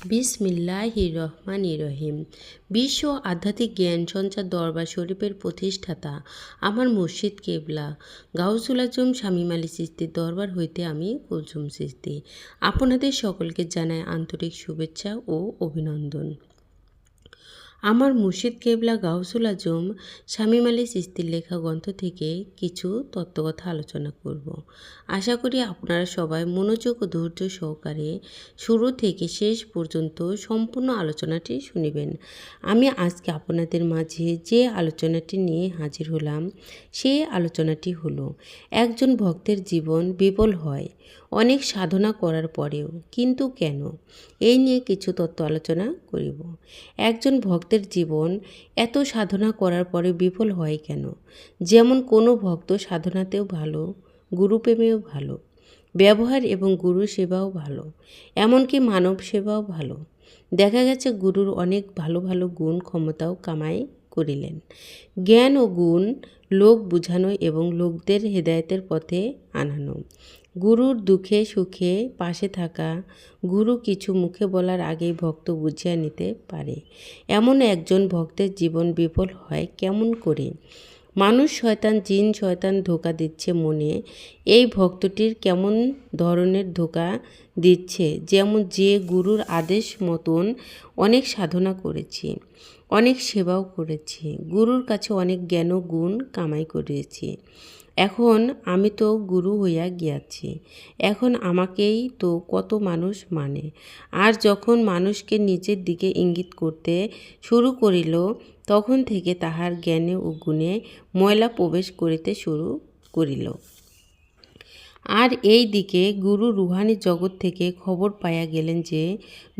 বিসমিল্লাহির রহমানির রহিম। বিশ্ব আধ্যাত্মিক জ্ঞান সঞ্চার দরবার শরীফের প্রতিষ্ঠাতা আমার মুর্শিদ কেবলা গাউসুল আজম শামীম আলী চিশতির দরবার হইতে আমি কুলসুম চিশতি আপনাদের সকলকে জানাই আন্তরিক শুভেচ্ছা ও অভিনন্দন। আমার মুর্শিদ কেবলা গাউসুল আজম শামীম আলী চিশতির লেখা গ্রন্থ থেকে কিছু তত্ত্বকথা আলোচনা করব। আশা করি আপনারা সবাই মনোযোগ ও ধৈর্য সহকারে শুরু থেকে শেষ পর্যন্ত সম্পূর্ণ আলোচনাটি শুনিবেন। আমি আজকে আপনাদের মাঝে যে আলোচনাটি নিয়ে হাজির হলাম সেই আলোচনাটি হলো একজন ভক্তের জীবন বিফল হয় অনেক সাধনা করার পরেও, কিন্তু কেন? এই নিয়ে কিছু তত্ত্ব আলোচনা করিব। একজন ভক্তের জীবন এত সাধনা করার পরে বিফল হয় কেন? যেমন কোনো ভক্ত সাধনাতেও ভালো, গুরুপ্রেমেও ভালো, ব্যবহার এবং গুরু সেবাও ভালো, এমনকি মানব সেবাও ভালো। দেখা গেছে গুরুর অনেক ভালো ভালো গুণ ক্ষমতাও কামাই করিলেন। জ্ঞান ও গুণ লোক বুঝানো এবং লোকদের হেদায়েতের পথে আনানো, গুরুর দুঃখে সুখে পাশে থাকা, গুরু কিছু মুখে বলার আগেই ভক্ত বুঝিয়ে নিতে পারে। এমন একজন ভক্তের জীবন বিফল হয় কেমন করে? মানুষ শয়তান, জিন শয়তান ধোঁকা দিচ্ছে মনে। এই ভক্তটির কেমন ধরনের ধোঁকা দিচ্ছে? যেমন যে গুরুর আদেশ মতন অনেক সাধনা করেছি, অনেক সেবাও করেছি, গুরুর কাছে অনেক জ্ঞান ও গুণ কামাই করেছি, এখন আমি তো গুরু হইয়া গিয়াছি, এখন আমাকেই তো কত মানুষ মানে। আর যখন মানুষকে নিজের দিকে ইঙ্গিত করতে শুরু করিল, তখন থেকে তাহার জ্ঞানে ও গুণে ময়লা প্রবেশ করিতে শুরু করিল। আর এই দিকে গুরু রুহানি জগৎ থেকে খবর পাইয়া গেলেন যে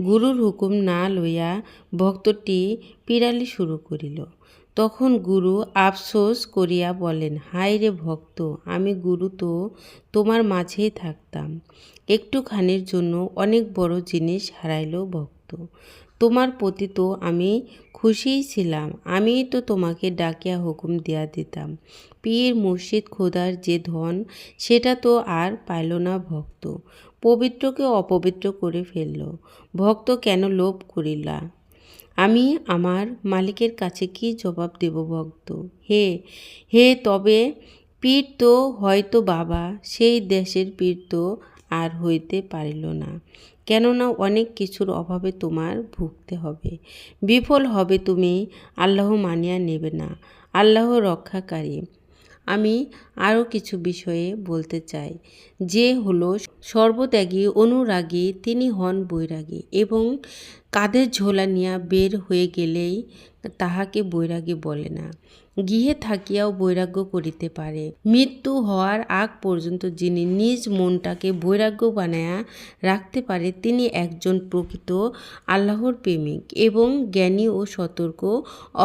গুরুর হুকুম না লইয়া ভক্তটি পিরালি শুরু করিল। তখন গুরু আফসোস করিয়া বলেন, হায় রে ভক্ত, আমি গুরু তো তোমার মাঝেই থাকতাম, একটুখানির জন্য অনেক বড় জিনিস হারাইল ভক্ত। তোমার প্রতি তো আমি খুশিই ছিলাম, আমিই তো তোমাকে ডাকিয়া হুকুম দিয়া দিতাম। পীর মুর্শিদ খোদার যে ধন সেটা তো আর পাইল না ভক্ত, পবিত্রকে অপবিত্র করে ফেলল। ভক্ত কেন লোভ করিলা? আমি আমার মালিকের কাছে কি জবাব দেব ভক্ত? হে হে তবে পীর তো হয়তো বাবা, সেই দেশের পীর তো আর হইতে পারিল না, কেননা অনেক কিছুর অভাবে তোমার ভুগতে হবে, বিফল হবে তুমি, আল্লাহ মানিয়া নেবে না, আল্লাহ রক্ষাকারী। আমি আরও কিছু বিষয়ে বলতে চাই, যে হলো সর্বত্যাগী অনুরাগী তিনি হন বৈরাগী, এবং কাঁধের ঝোলা নিয়া বের হয়ে গেলেই তাহাকে বৈরাগী বলে না। গৃহে থাকিয়াও বৈরাগ্য করিতে পারে। মৃত্যু হওয়ার আগ পর্যন্ত যিনি নিজ মনটাকে বৈরাগ্য বানায়া রাখতে পারে তিনি একজন প্রকৃত আল্লাহর প্রেমিক এবং জ্ঞানী ও সতর্ক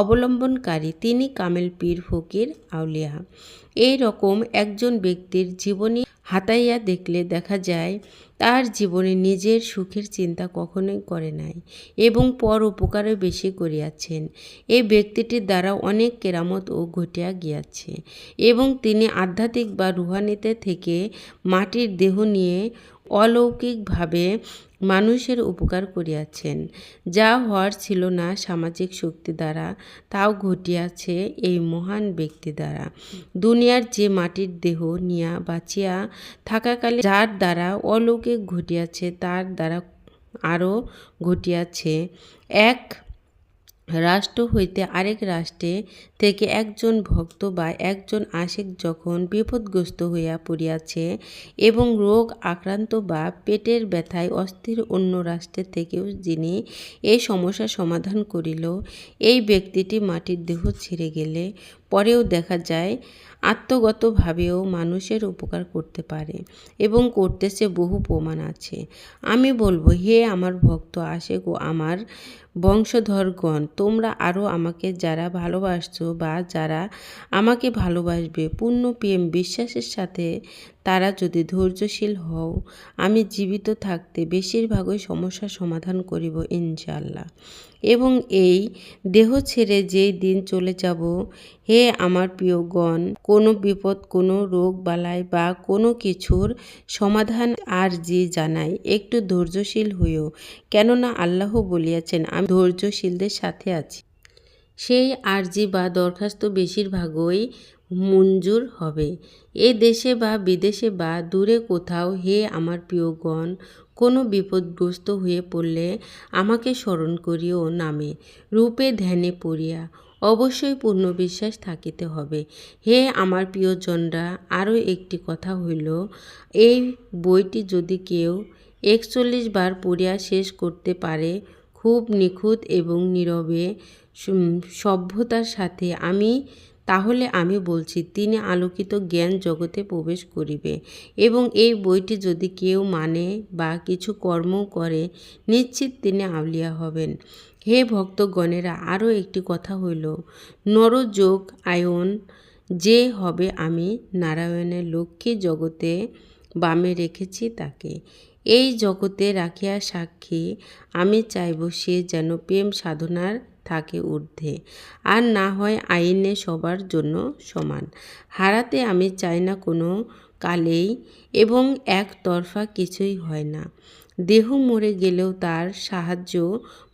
অবলম্বনকারী, তিনি কামেল পীর ফকির আউলিয়া। এই রকম একজন ব্যক্তির জীবনী হাতাইয়া দেখলে দেখা যায় তার জীবনে নিজের সুখের চিন্তা কখনোই করে নাই এবং পর উপকারে বেশি করিয়াছেন। এই ব্যক্তিটির দ্বারা অনেক কেরামত ও ঘটিয়া গিয়াছে এবং তিনি আধ্যাত্মিক বা রুহানিতে থেকে মাটির দেহ নিয়ে অলৌকিকভাবে মানুষের উপকার করিয়াছেন। যা হওয়ার ছিল না সামাজিক শক্তি দ্বারা, তাও ঘটিয়াছে এই মহান ব্যক্তি দ্বারা। দুনিয়ার যে মাটির দেহ নিয়া বাঁচিয়া থাকাকালে যার দ্বারা অলৌকিক ঘটিয়াছে, তার দ্বারা আরও ঘটিয়াছে। এক রাষ্ট্র হইতে আরেক রাষ্ট্রে থেকে একজন ভক্ত বা একজন আশিক যখন বিপদগ্রস্ত হইয়া পড়িয়াছে এবং রোগ আক্রান্ত বা পেটের ব্যথায় অস্থির, অন্য রাষ্ট্রের থেকেও যিনি এই সমস্যার সমাধান করিল, এই ব্যক্তিটি মাটির দেহ ছেড়ে গেলে পরেও দেখা যায় আত্মগতভাবেও মানুষের উপকার করতে পারে এবং করতেছে, বহু প্রমাণ আছে। আমি বলবো, হে আমার ভক্ত আশিক ও আমার বংশধরগণ, তোমরা আরও আমাকে যারা ভালোবাসছো বা যারা আমাকে ভালোবাসবে পূর্ণ প্রেম বিশ্বাসের সাথে, তারা যদি ধৈর্যশীল হও, আমি জীবিত থাকতে বেশিরভাগই সমস্যার সমাধান করিব ইনশাআল্লাহ। এবং এই দেহ ছেড়ে যেই দিন চলে যাব, হে আমার প্রিয়গণ, কোনো বিপদ, কোনো রোগ বালাই বা কোনো কিছুর সমাধান আরজি জানাই, একটু ধৈর্যশীল হইও, কেননা আল্লাহ বলিয়াছেন, আমি ধৈর্যশীলদের সাথে আছি। সেই আরজি বা দরখাস্ত বেশিরভাগই মঞ্জুর হবে। এ দেশে বা বিদেশে বা দূরে কোথাও, হে আমার প্রিয়গণ, কোনো বিপদগ্রস্ত হয়ে পড়লে আমাকে স্মরণ করিও নামে, রূপে ধ্যানে পড়িয়া। অবশ্যই পূর্ণ বিশ্বাস থাকিতে হবে। হে আমার প্রিয়জনরা, আরও একটি কথা হইল, এই বইটি যদি কেউ ৪১ বার পড়িয়া শেষ করতে পারে, খুব নিখুঁত এবং নীরবে সভ্যতার সাথে, তাহলে আমি বলছি, তিনি আলোকিত জ্ঞান জগতে প্রবেশ করিবে। এবং এই বইটি যদি কেউ মানে বা কিছু কর্ম করে, নিশ্চিত তিনি আউলিয়া হবেন। হে ভক্তগণেরা, আরও একটি কথা হইল, নরযোগ আয়ন যে হবে, আমি নারায়ণের লক্ষ্মী জগতে বামে রেখেছি তাকে। এই জগতে রাখিয়া সাক্ষী, আমি চাইব সে যেন প্রেম সাধনার থাকে ঊর্ধ্বে, আর না হয় আইনে সবার জন্য সমান। হারাতে আমি চাই না কোনো কালেই, এবং একতরফা কিছুই হয় না। দেহ মরে গেলেও তার সাহায্য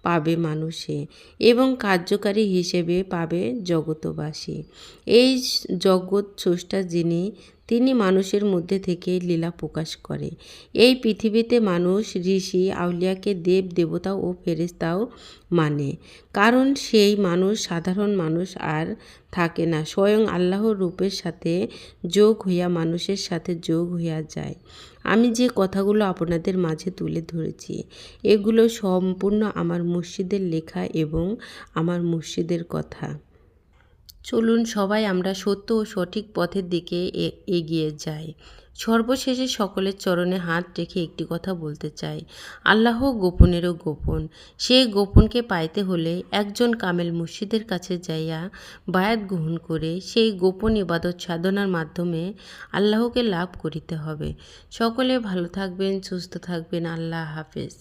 পাবে মানুষে, এবং কার্যকারী হিসেবে পাবে জগতবাসী। এই জগৎ স্রষ্টা যিনি, তিনি মানুষের মধ্যে থেকে লীলা প্রকাশ করে। এই পৃথিবীতে মানুষ ঋষি আউলিয়াকে দেব দেবতা ও ফেরেশতাও মানে, কারণ সেই মানুষ সাধারণ মানুষ আর থাকে না, স্বয়ং আল্লাহর রূপের সাথে যোগ হইয়া মানুষের সাথে যোগ হইয়া যায়। আমি যে কথাগুলো আপনাদের মাঝে তুলে ধরেছি, এগুলো সম্পূর্ণ আমার মুর্শিদের লেখা এবং আমার মুর্শিদের কথা। চলুন সবাই আমরা সত্য ও সঠিক পথের দিকে এগিয়ে যাই। সর্বশেষে সকলের চরণে হাত রেখে একটি কথা বলতে চাই, আল্লাহ গোপনেরও গোপন। সেই গোপনকে পাইতে হলে একজন কামেল মুর্শিদের কাছে যাইয়া বায়াত গ্রহণ করে সেই গোপন ইবাদত সাধনার মাধ্যমে আল্লাহকে লাভ করিতে হবে। সকলে ভালো থাকবেন, সুস্থ থাকবেন। আল্লাহ হাফেজ।